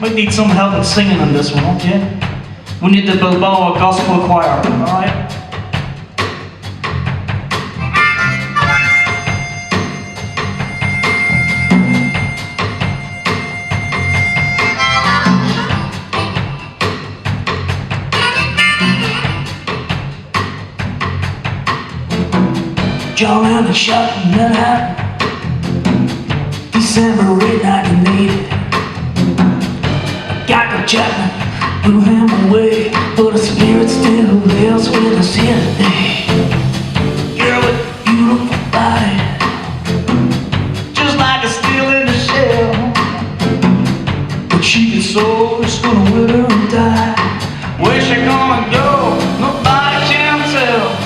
Might need some help in singing on this one, won't you? We need the Bilbao Gospel Choir, alright? John Lennon shot in Manhattan, December 8, 1980. Geiger Chapman blew him away, but his spirit still lives with us here today. Girl with a beautiful body, just like a steel in a shell. But she gets so it's gonna wither and die. Where's she gonna go? Nobody can tell.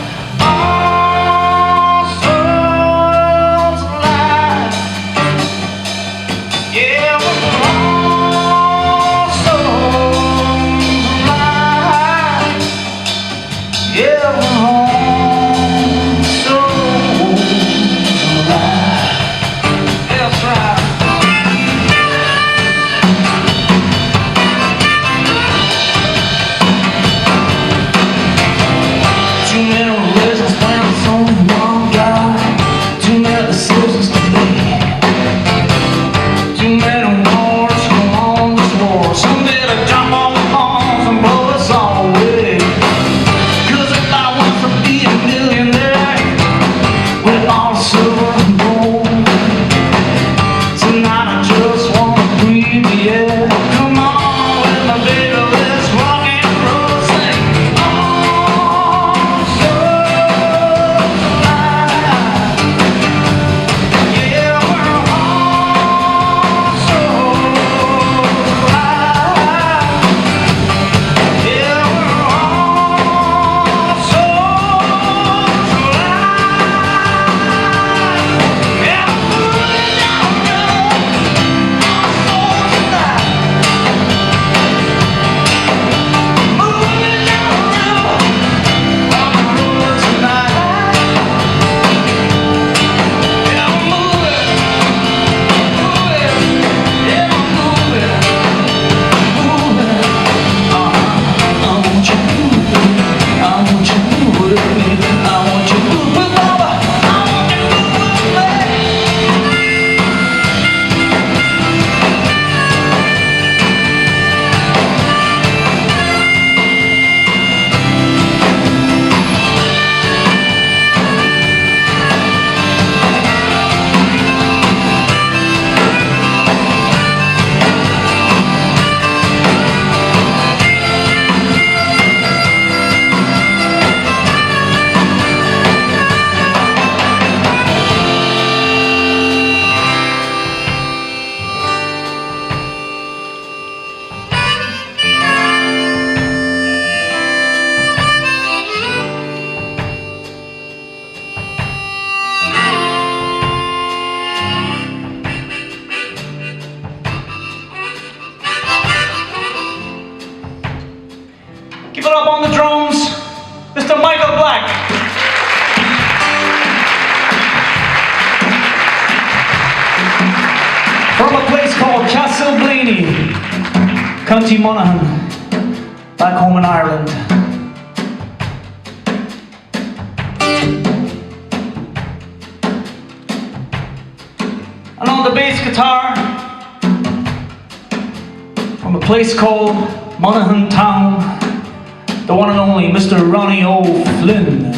Give it up on the drums, Mr. Michael Black. From a place called Castleblaney, County Monaghan, back home in Ireland. And on the bass guitar, from a place called Monaghan Town, the one and only Mr. Ronnie O'Flynn.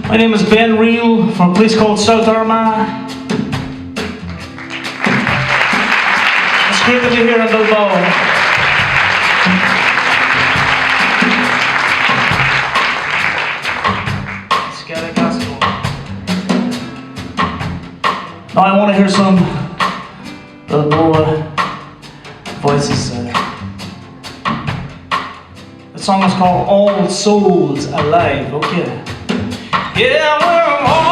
My name is Ben Reel from a place called South Armagh. It's great to be here in Bilbao. Let's get a gospel. Now I want to hear some Bilbao voices. The song is called All Souls Alive. Okay. Yeah, we're all